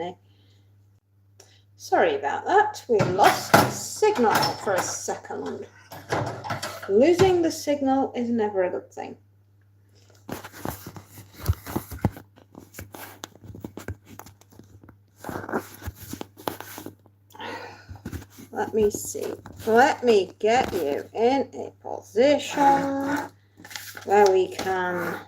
minute. Sorry about that. We lost signal for a second. Losing the signal is never a good thing. Let me see. Let me get you in a position where we can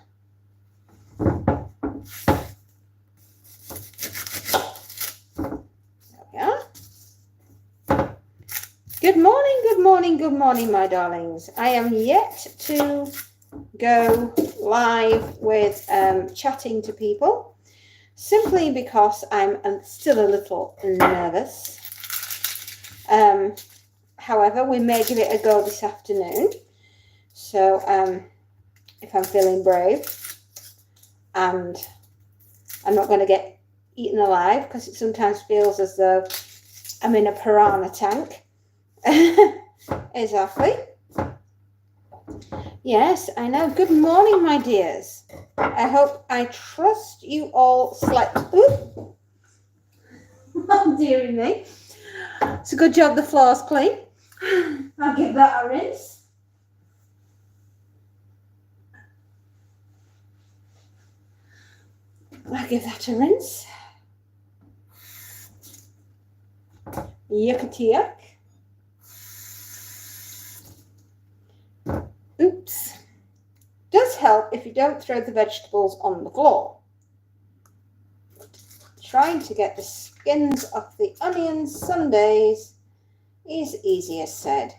Good morning, good morning, good morning, my darlings. I am yet to go live with chatting to people, simply because I'm still a little nervous. However, we may give it a go this afternoon. So if I'm feeling brave and I'm not going to get eaten alive, because it sometimes feels as though I'm in a piranha tank. Exactly. Yes, I know. Good morning, my dears. I trust you all slept. Ooh. Oh, dearie me. It's a good job the floor's clean. I'll give that a rinse. I'll give that a rinse. Yuckety yuck. Oops. Does help if you don't throw the vegetables on the floor. Trying to get the skins off the onions some days is easier said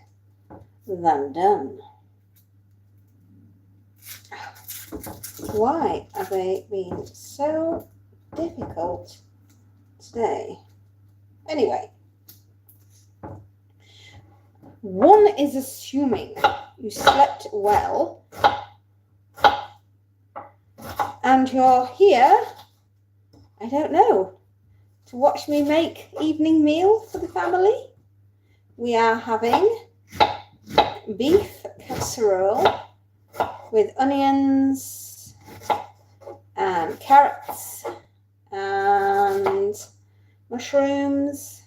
than done. Why have they been so difficult today? Anyway, one is assuming you slept well and you're here, I don't know, to watch me make evening meal for the family. We are having beef casserole with onions and carrots and mushrooms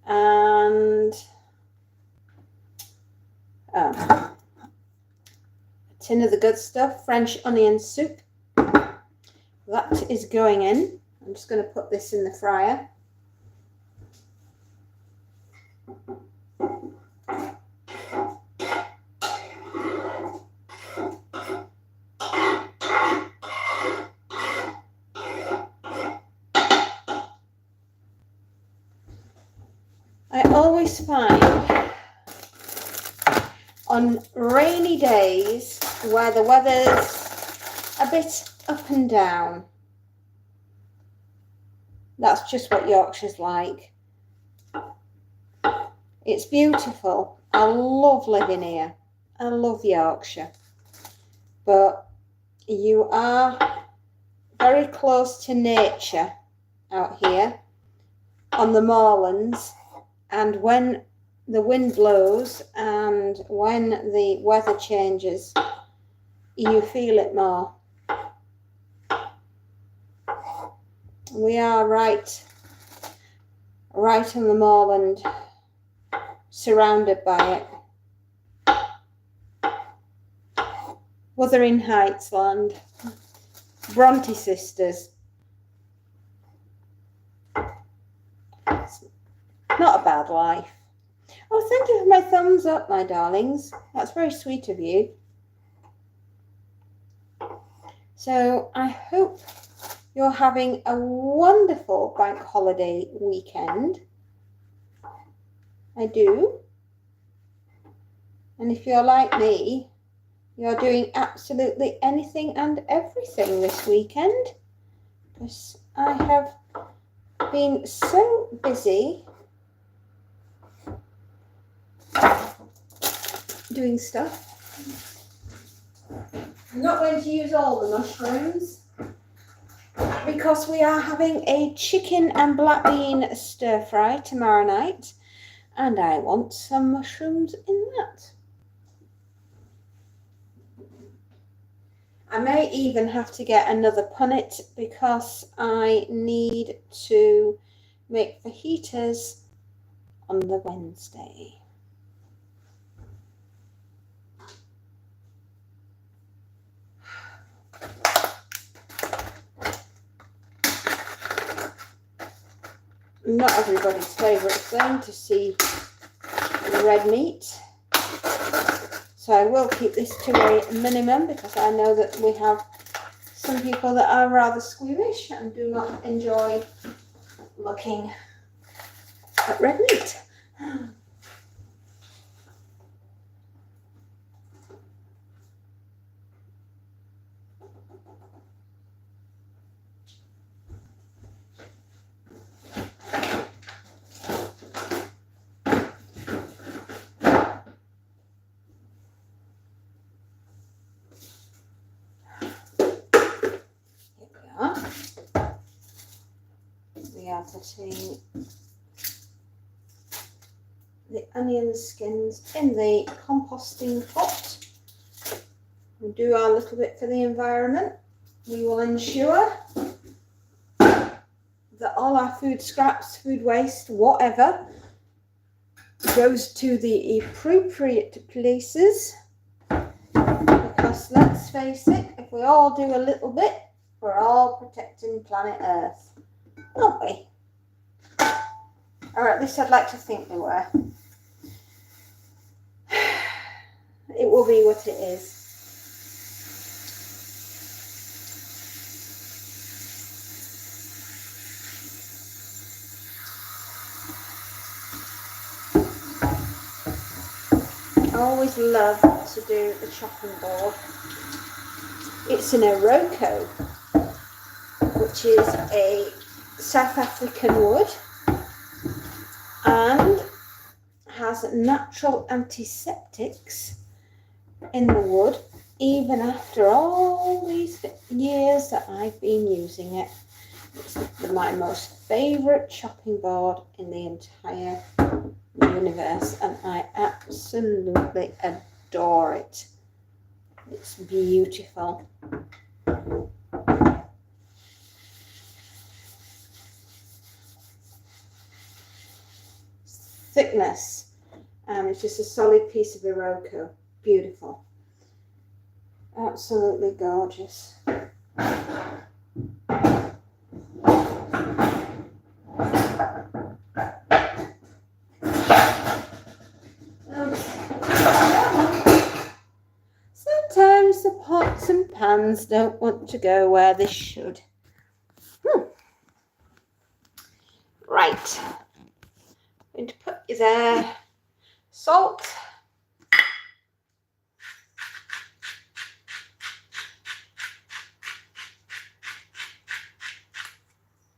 and a tin of the good stuff, French onion soup. That is going in. I'm just going to put this in the fryer. I always find on rainy days where the weather's a bit up and down, that's just what Yorkshire's like. It's beautiful. I love living here. I love Yorkshire. But you are very close to nature out here on the moorlands, and when the wind blows and when the weather changes, you feel it more. We are right on the moorland, surrounded by it. Wuthering Heights land, Bronte sisters. Not a bad life. Oh, thank you for my thumbs up, my darlings. That's very sweet of you. So I hope you're having a wonderful bank holiday weekend. I do. And if you're like me, you're doing absolutely anything and everything this weekend, because I have been so busy doing stuff. I'm not going to use all the mushrooms because we are having a chicken and black bean stir fry tomorrow night, and I want some mushrooms in that. I may even have to get another punnet because I need to make fajitas on the Wednesday. Not everybody's favourite thing to see red meat, so I will keep this to a minimum because I know that we have some people that are rather squeamish and do not enjoy looking at red meat. We are putting the onion skins in the composting pot. We'll do our little bit for the environment. We will ensure that all our food scraps, food waste, whatever, goes to the appropriate places. Because let's face it, if we all do a little bit, we're all protecting planet Earth, aren't we? Or at least I'd like to think we were. It will be what it is. I always love to do the chopping board. It's an Iroko, which is a South African wood and has natural antiseptics in the wood, even after all these years that I've been using it. It's my most favourite chopping board in the entire universe, and I absolutely adore it. It's beautiful. Thickness, and it's just a solid piece of Iroko. Beautiful. Absolutely gorgeous. Sometimes the pots and pans don't want to go where they should. Right. I'm going to put you there. Salt.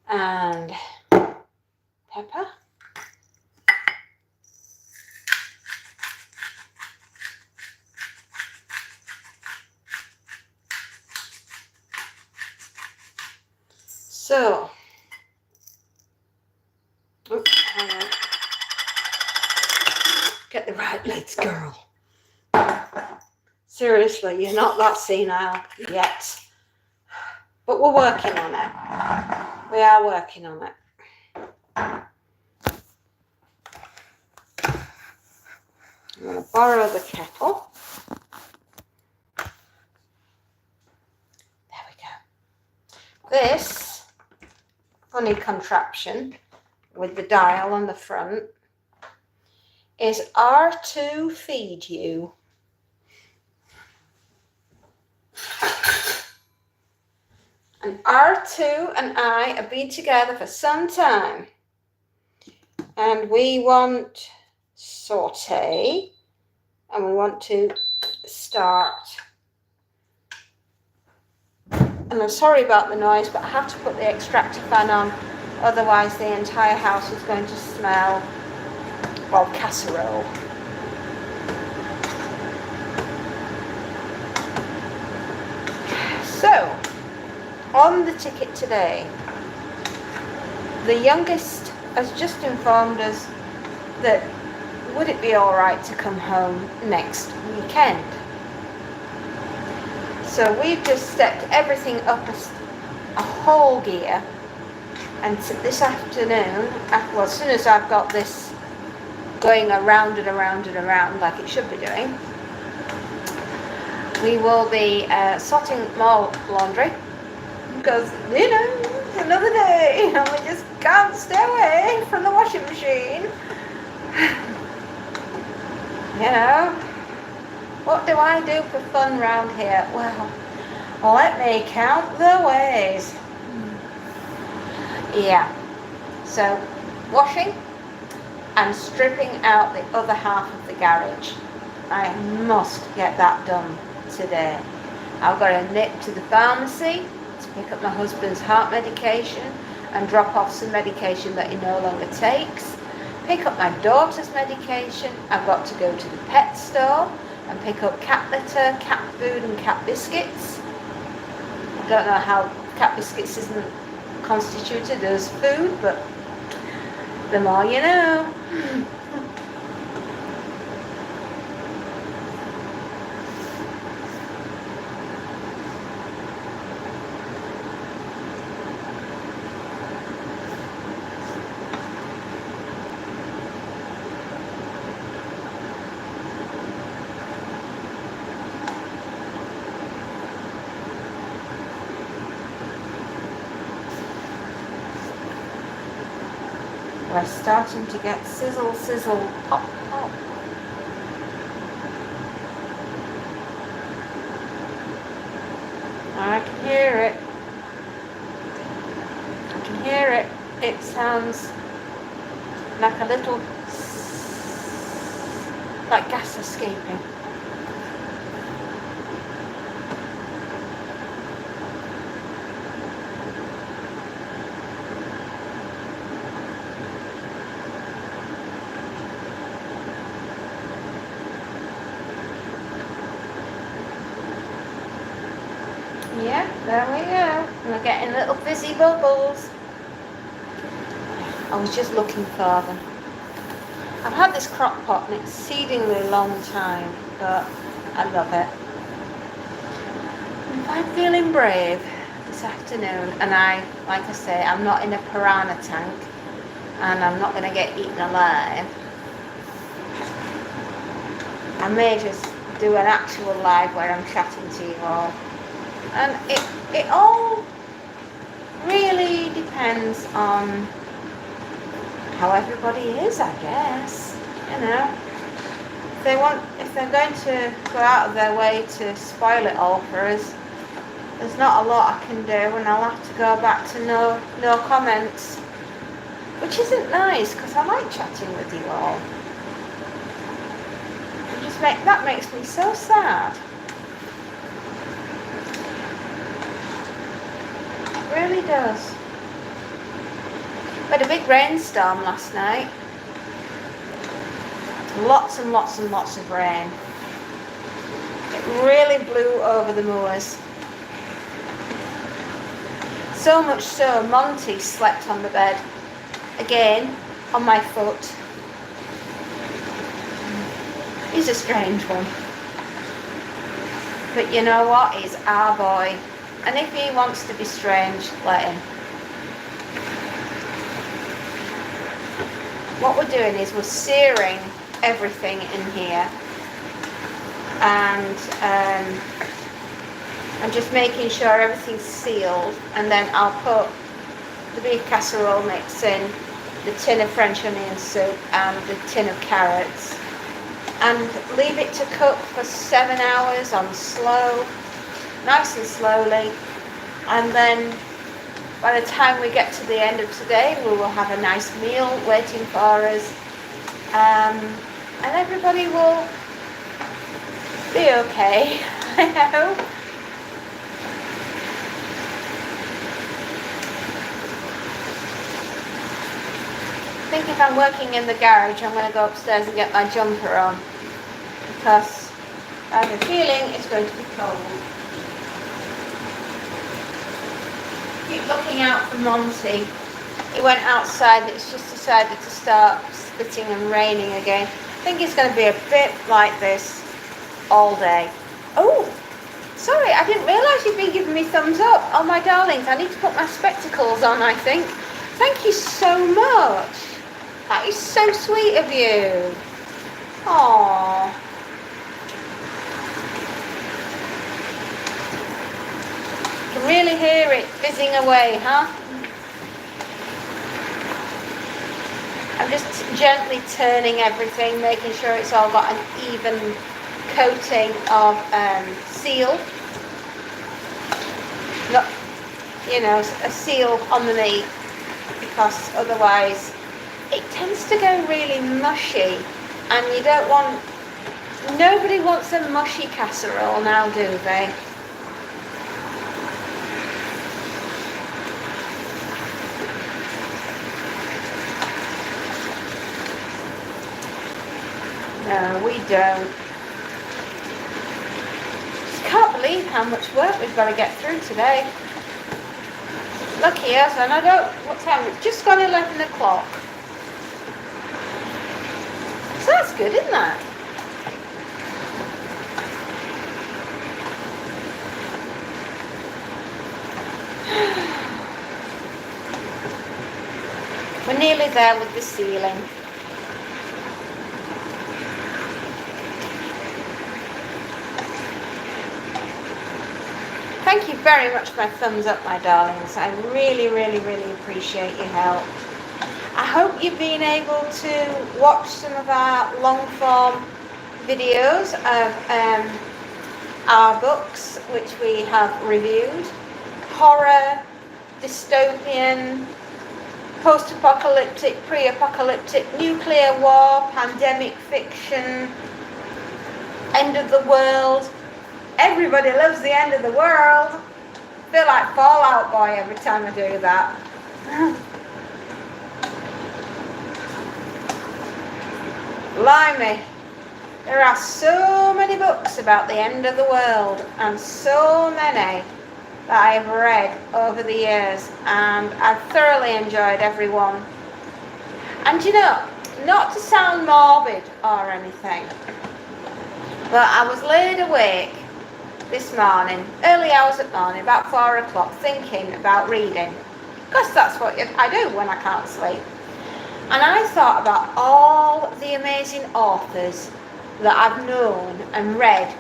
And pepper. So, oops, hang on. Get the right lids, girl. Seriously, you're not that senile yet. But we're working on it. We are working on it. I'm going to borrow the kettle. There we go. This funny contraption with the dial on the front is R2 feed you. And R2 and I have been together for some time. And we want saute. And we want to start. And I'm sorry about the noise, but I have to put the extractor fan on. Otherwise the entire house is going to smell, well, casserole. So, on the ticket today, the youngest has just informed us that would it be all right to come home next weekend. So we've just stepped everything up a whole gear, and this afternoon, well, as soon as I've got this going around and around and around like it should be doing, we will be sorting more laundry, because, you know, another day, and we just can't stay away from the washing machine. You know, what do I do for fun round here? Well, let me count the ways. Yeah, so washing and stripping out the other half of the garage. I must get that done today. I've got to nip to the pharmacy to pick up my husband's heart medication and drop off some medication that he no longer takes. Pick up my daughter's medication. I've got to go to the pet store and pick up cat litter, cat food and cat biscuits. I don't know how cat biscuits isn't constituted as food, but the more you know. We're starting to get sizzle, sizzle, pop, pop. I can hear it. I can hear it. It sounds like a little, like gas escaping. Yeah, there we go. We're getting little fizzy bubbles. I was just looking for them. I've had this crock pot an exceedingly long time, but I love it. I'm feeling brave this afternoon, and like I say, I'm not in a piranha tank, and I'm not going to get eaten alive. I may just do an actual live where I'm chatting to you all. And it all really depends on how everybody is, I guess. You know, if they're going to go out of their way to spoil it all for us, there's not a lot I can do, and I'll have to go back to no comments, which isn't nice, because I like chatting with you all. That makes me so sad. Really does. We had a big rainstorm last night. Lots and lots and lots of rain. It really blew over the moors. So much so, Montys slept on the bed. Again, on my foot. He's a strange one. But you know what? He's our boy. And if he wants to be strange, let him. What we're doing is we're searing everything in here. And I'm just making sure everything's sealed. And then I'll put the beef casserole mix in, the tin of French onion soup and the tin of carrots. And leave it to cook for 7 hours on slow. Nice and slowly, and then by the time we get to the end of today, we will have a nice meal waiting for us, and everybody will be okay. I hope. I think if I'm working in the garage, I'm going to go upstairs and get my jumper on, because I have a feeling it's going to be cold. Keep looking out for Monty. He went outside, it's just decided to start spitting and raining again. I think it's going to be a bit like this all day. Oh, Sorry, I didn't realise you'd been giving me thumbs up. Oh, my darlings, I need to put my spectacles on, I think. Thank you so much. That is so sweet of you. Aww. You can really hear it fizzing away, huh? I'm just gently turning everything, making sure it's all got an even coating of seal. Not, you know, a seal underneath, because otherwise it tends to go really mushy, and you don't want, nobody wants a mushy casserole now, do they? No, we don't. Just can't believe how much work we've got to get through today. Lucky us, and I don't, what time? It's just gone 11 o'clock. So that's good, isn't that? We're nearly there with the ceiling. Thank you very much for my thumbs up, my darlings. I really, really, really appreciate your help. I hope you've been able to watch some of our long-form videos of our books, which we have reviewed. Horror, dystopian, post-apocalyptic, pre-apocalyptic, nuclear war, pandemic fiction, end of the world. Everybody loves the end of the world. I feel like Fallout Boy every time I do that. Blimey. There are so many books about the end of the world, and so many that I've read over the years, and I've thoroughly enjoyed every one. And you know, not to sound morbid or anything, but I was laid awake this morning, early hours of morning, about 4 o'clock, thinking about reading, because that's what I do when I can't sleep. And I thought about all the amazing authors that I've known and read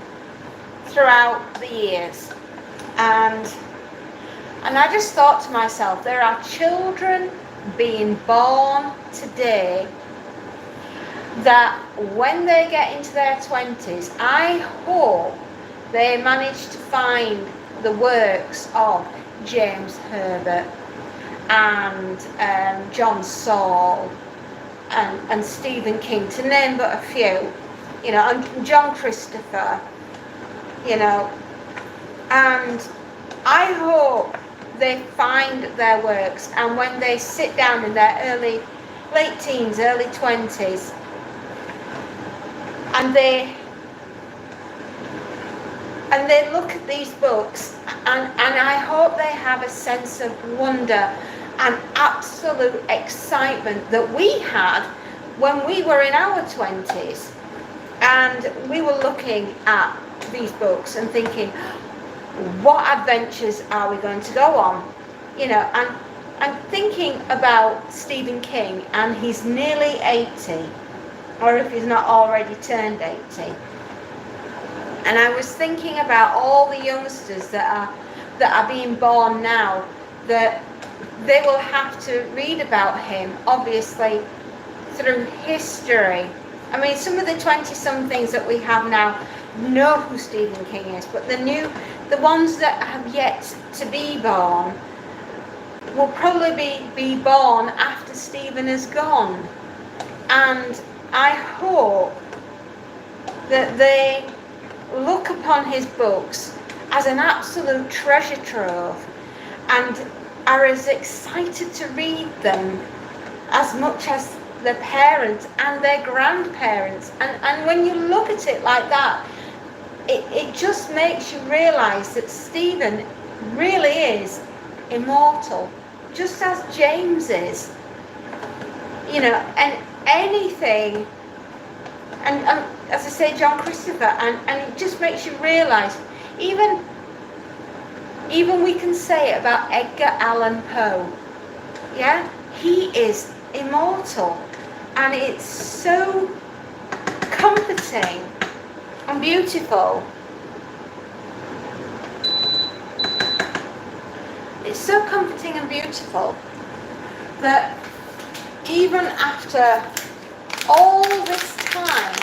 throughout the years, and I just thought to myself, there are children being born today that when they get into their 20s, I hope they manage to find the works of James Herbert and John Saul and Stephen King, to name but a few, you know, and John Christopher, you know, and I hope they find their works, and when they sit down in their late teens, early 20s, and they look at these books, and I hope they have a sense of wonder and absolute excitement that we had when we were in our 20s, and we were looking at these books and thinking, what adventures are we going to go on? You know, and thinking about Stephen King, and he's nearly 80, or if he's not already turned 80. And I was thinking about all the youngsters that are being born now, that they will have to read about him, obviously, through history. I mean, some of the 20-somethings that we have now know who Stephen King is, but the ones that have yet to be born will probably be born after Stephen is gone. And I hope that they look upon his books as an absolute treasure trove and are as excited to read them as much as their parents and their grandparents. And when you look at it like that, it just makes you realise that Stephen really is immortal, just as James is. You know, and anything, and as I say, John Christopher, and it just makes you realise, even Even we can say it about Edgar Allan Poe. Yeah, he is immortal, and it's so comforting and beautiful. It's so comforting and beautiful that even after all this time,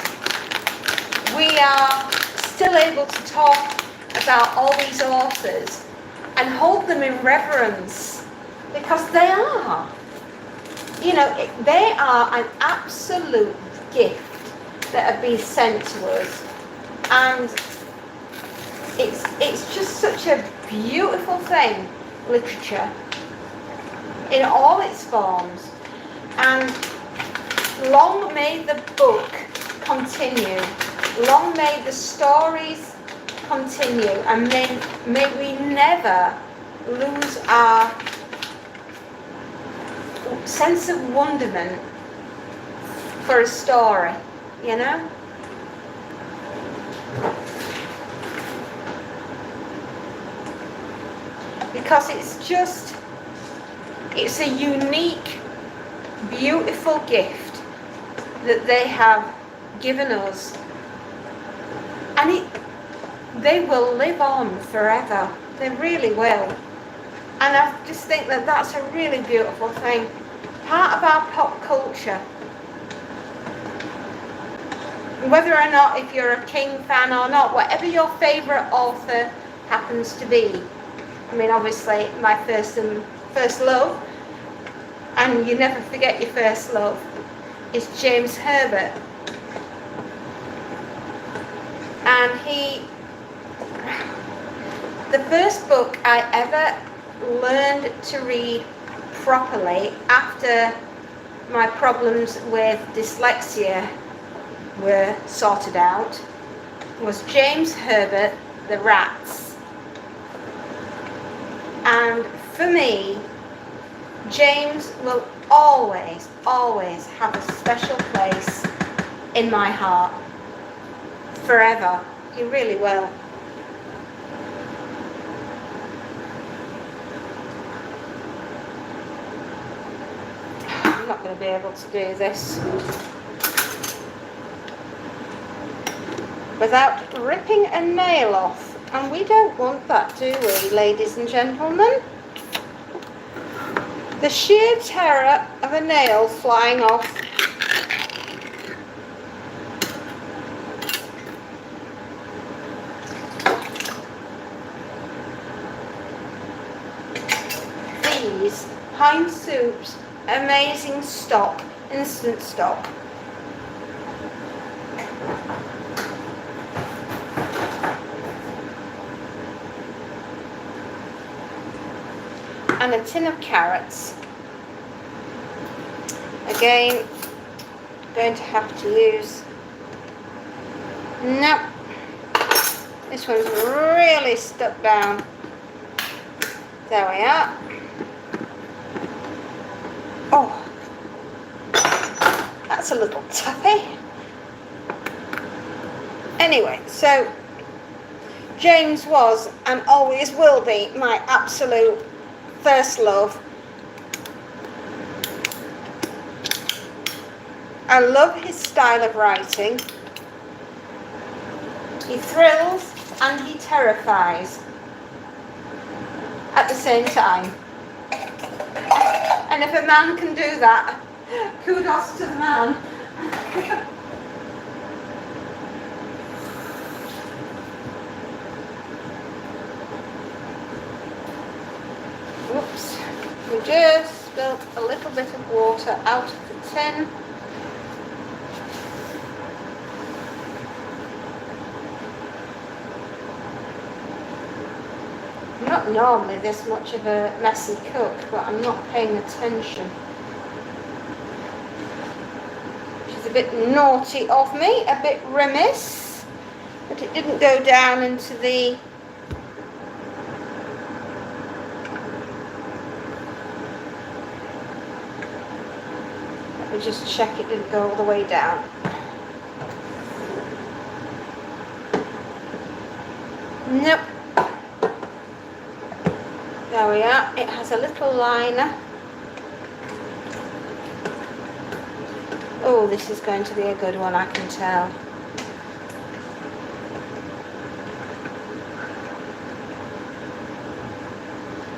we are still able to talk about all these authors and hold them in reverence, because they are, you know, they are an absolute gift that have been sent to us, and it's just such a beautiful thing, literature in all its forms. And long may the book continue, long may the stories continue, and may we never lose our sense of wonderment for a story, you know? Because it's a unique, beautiful gift that they have given us, and they will live on forever. They really will. And I just think that that's a really beautiful thing, part of our pop culture. Whether or not, if you're a King fan or not, whatever your favourite author happens to be. I mean, obviously, my first love, and you never forget your first love, is James Herbert. And the first book I ever learned to read properly after my problems with dyslexia were sorted out was James Herbert, The Rats. And for me, James will always, always have a special place in my heart. Forever. He really will. I'm not going to be able to do this without ripping a nail off. And we don't want that, do we, ladies and gentlemen? The sheer terror of a nail flying off. These Heinz Soup's amazing stock, instant stock. And a tin of carrots. Again, going to have to use, nope, this one's really stuck down. There we are. Oh, that's a little toughy. Anyway, so James was and always will be my absolute first love. I love his style of writing. He thrills and he terrifies at the same time. And if a man can do that, kudos to the man. Whoops, we just spilled a little bit of water out of the tin. I'm not normally this much of a messy cook, but I'm not paying attention. Which is a bit naughty of me, a bit remiss, but it didn't go down into the just check it didn't go all the way down. Nope. There we are. It has a little liner. Oh, this is going to be a good one, I can tell.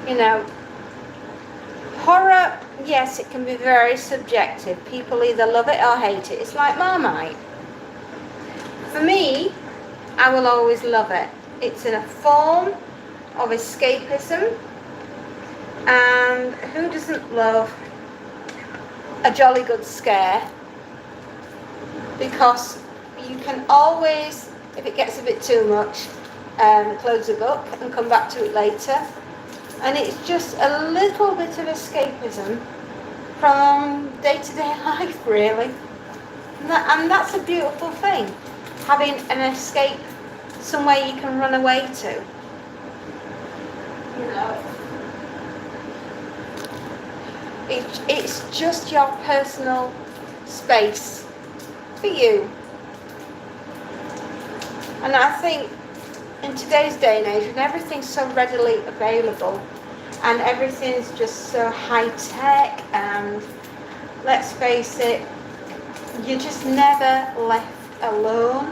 You know, horror, yes, it can be very subjective. People either love it or hate it. It's like Marmite. For me, I will always love it. It's in a form of escapism. And who doesn't love a jolly good scare? Because you can always, if it gets a bit too much, close the book and come back to it later. And it's just a little bit of escapism from day-to-day life, really. And that's a beautiful thing, having an escape, somewhere you can run away to. You know, it's just your personal space for you. And I think in today's day and age, when everything's so readily available and everything's just so high tech, and let's face it, you're just never left alone.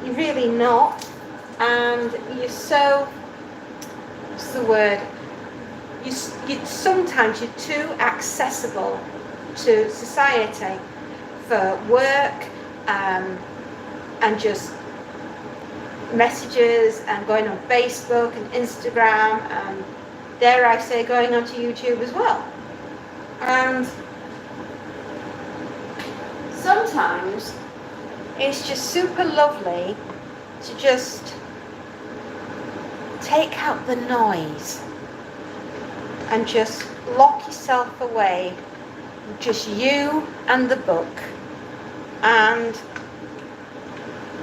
You're really not. And you're so, what's the word? Sometimes you're too accessible to society for work, and just messages and going on Facebook and Instagram, and dare I say going onto YouTube as well. And sometimes it's just super lovely to just take out the noise and just lock yourself away, just you and the book. And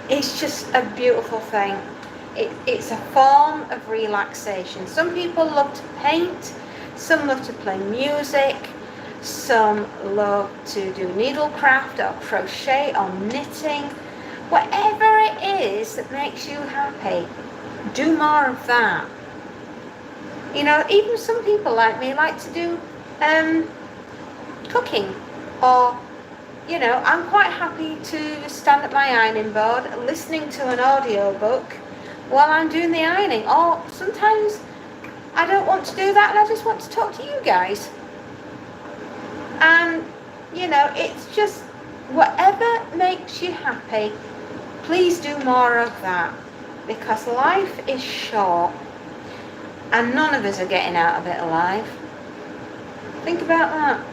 it's just a beautiful thing. It's a form of relaxation. Some people love to paint, some love to play music, some love to do needlecraft or crochet or knitting. Whatever it is that makes you happy, do more of that. You know, even some people like me like to do cooking, or, you know, I'm quite happy to stand at my ironing board listening to an audio book while I'm doing the ironing. Or sometimes I don't want to do that and I just want to talk to you guys. And, you know, it's just whatever makes you happy, please do more of that, because life is short and none of us are getting out of it alive. Think about that.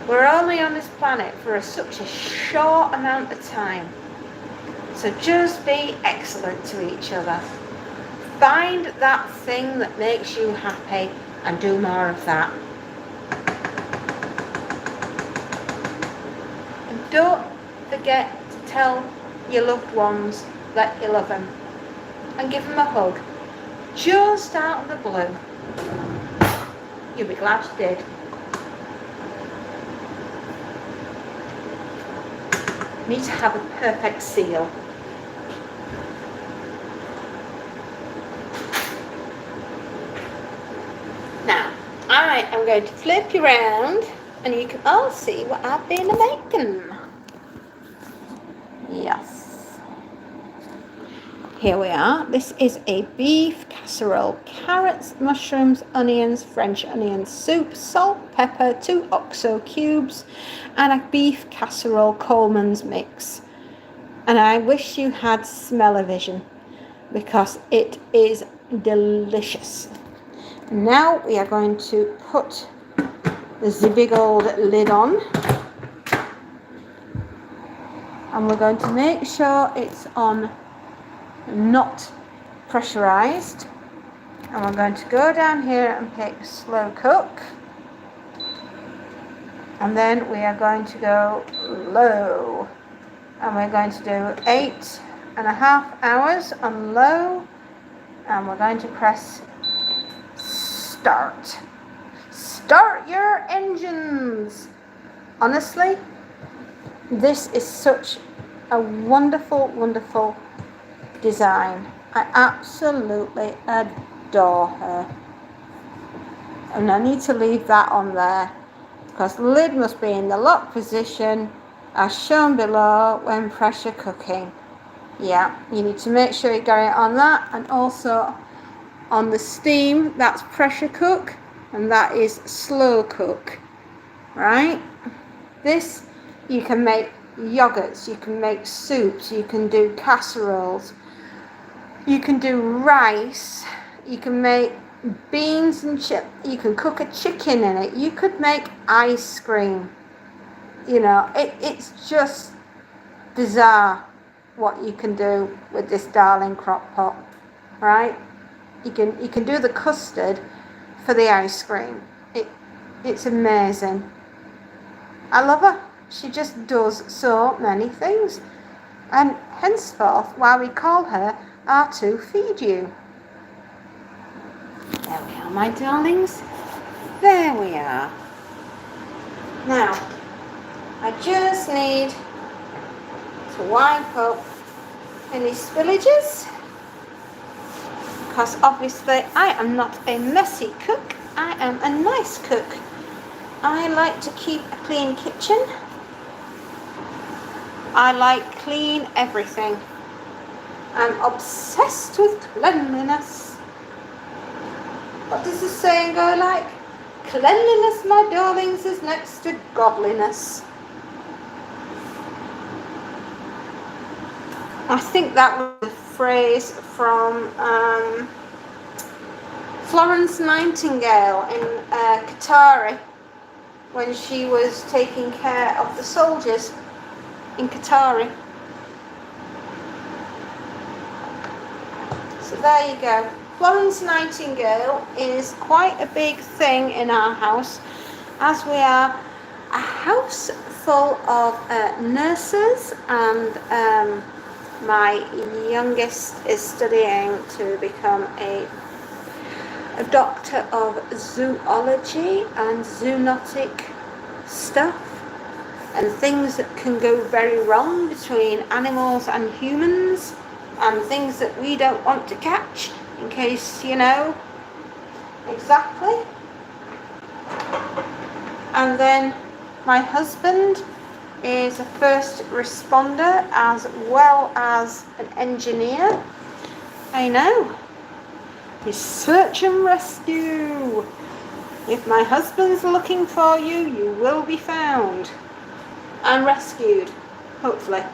We're only on this planet for such a short amount of time. So just be excellent to each other. Find that thing that makes you happy and do more of that. And don't forget to tell your loved ones that you love them and give them a hug. Just out of the blue. You'll be glad you did. Need to have a perfect seal. Now, I am going to flip you around and you can all see what I've been making. Yes. Here we are. This is a beef casserole. Carrots, mushrooms, onions, French onion soup, salt, pepper, 2 OXO cubes, and a beef casserole Coleman's mix. And I wish you had smell-o-vision, because it is delicious. Now we are going to put the big old lid on. And we're going to make sure it's on not pressurized, and we're going to go down here and pick slow cook, and then we are going to go low, and we're going to do 8.5 hours on low, and we're going to press start. Start your engines. Honestly, this is such a wonderful design. I absolutely adore her. And I need to leave that on there because the lid must be in the lock position as shown below when pressure cooking. Yeah, you need to make sure you got it on that, and also on the steam, that's pressure cook and that is slow cook, right? This, you can make yogurts, you can make soups, you can do casseroles, you can do rice, you can make beans and chip, you can cook a chicken in it, you could make ice cream. You know, it's just bizarre what you can do with this darling crock pot, right? You can do the custard for the ice cream. It's amazing. I love her. She just does so many things. And henceforth, why we call her R2 Feed You. There we are, my darlings. There we are. Now, I just need to wipe up any spillages, because obviously I am not a messy cook, I am a nice cook. I like to keep a clean kitchen. I like clean everything. I'm obsessed with cleanliness. What does the saying go like? Cleanliness, my darlings, is next to godliness. I think that was a phrase from Florence Nightingale in Qatar, when she was taking care of the soldiers in Qatar. So there you go. Florence Nightingale is quite a big thing in our house, as we are a house full of nurses, and my youngest is studying to become a doctor of zoology and zoonotic stuff, and things that can go very wrong between animals and humans, and things that we don't want to catch, in case you know exactly. And then my husband is a first responder as well as an engineer. I know. It's search and rescue. If my husband's looking for you, you will be found and rescued, hopefully.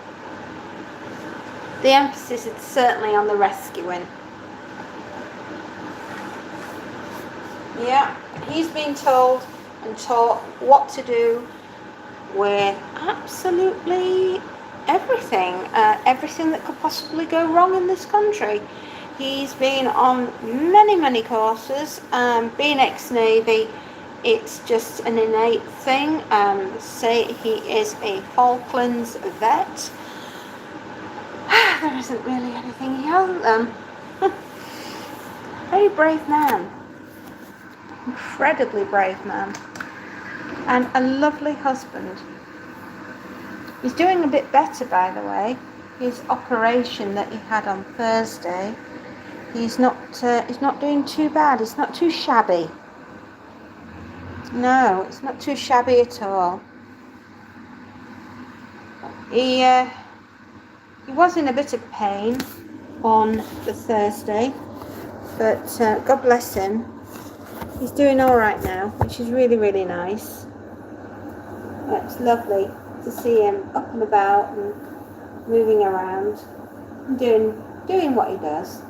The emphasis is certainly on the rescuing. Yeah, he's been told and taught what to do with absolutely everything, everything that could possibly go wrong in this country. He's been on many courses. Being ex-Navy, it's just an innate thing. Say he is a Falklands vet. There isn't really anything he hasn't done. Very brave man. Incredibly brave man. And a lovely husband. He's doing a bit better, by the way. His operation that he had on Thursday, he's not doing too bad. It's not too shabby. No, it's not too shabby at all. He was in a bit of pain on the Thursday, but God bless him. He's doing all right now, which is really nice. It's lovely to see him up and about and moving around and doing what he does.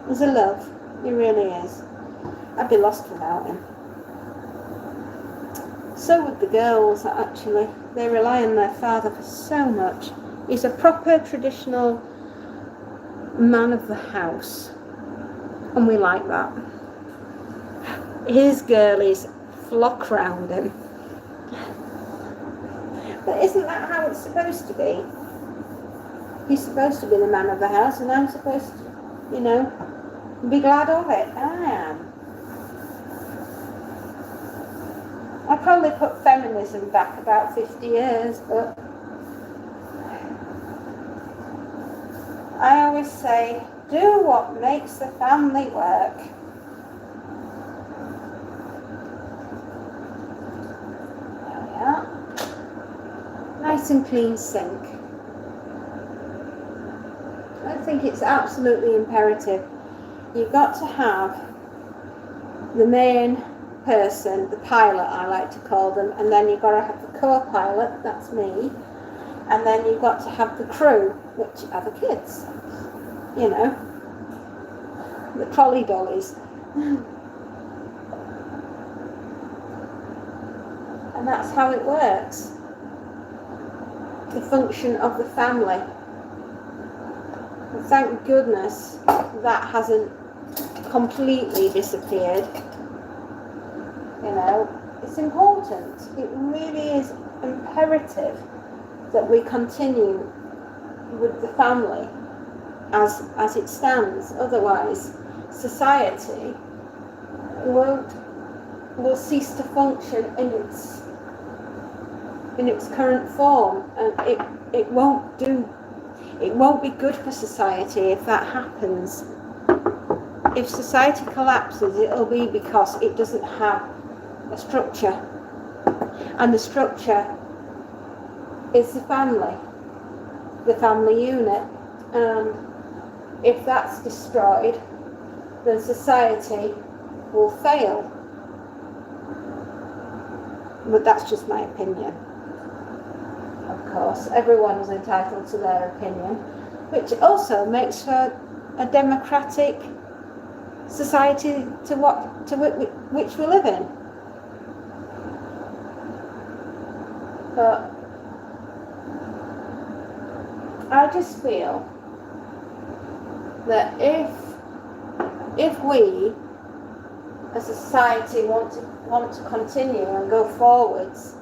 He's a love, he really is. I'd be lost without him. So would the girls, actually. They rely on their father for so much. He's a proper traditional man of the house, and we like that. His girlies flock round him. But isn't that how it's supposed to be? He's supposed to be the man of the house, and I'm supposed to, be glad of it. I am. I probably put feminism back about 50 years, but I always say Do what makes the family work. There we are. Nice and clean sink. I think it's absolutely imperative. You've got to have the main person, the pilot I like to call them, and then you've got to have the co-pilot, that's me, and then you've got to have the crew, which are the kids, you know, the trolley dollies. And that's how it works. The function of the family. And thank goodness that hasn't completely disappeared. You know, it's important. It really is imperative that we continue with the family as it stands. Otherwise, society will cease to function in its current form, and it won't be good for society if that happens. If society collapses, it'll be because it doesn't have a structure, and the structure is the family unit, and if that's destroyed, then society will fail. But that's just my opinion. Of course, everyone's entitled to their opinion, which also makes for a democratic society to which we live in. But I just feel that if we as a society want to continue and go forwards,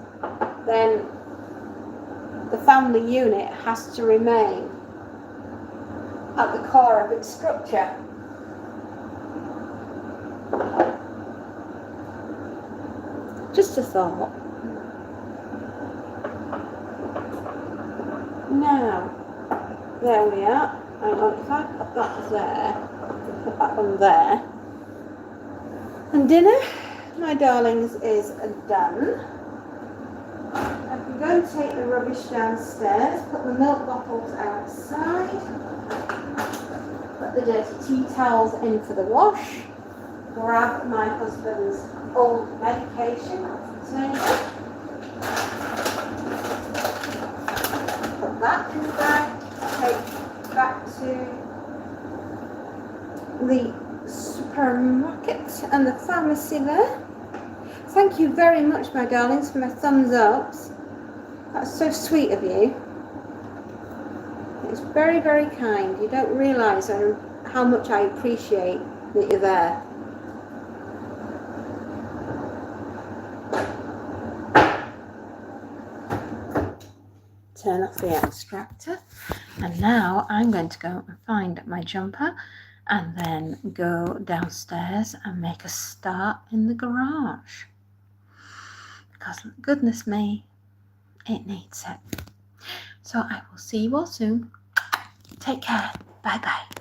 then the family unit has to remain at the core of its structure. Just a thought. Now, there we are. Hang on, if I put that there, put that on there. And dinner, my darlings, is done. I can go and take the rubbish downstairs, put the milk bottles outside, put the dirty tea towels in for the wash, grab my husband's old medication off the table, put that in the bag, take back to the supermarket and the pharmacy there. Thank you very much, my darlings, for my thumbs ups. That's so sweet of you. It's very, very kind. You don't realise how much I appreciate that you're there. Turn off the extractor, and now I'm going to go and find my jumper and then go downstairs and make a start in the garage, because goodness me, it needs it. So I will see you all soon. Take care. Bye bye.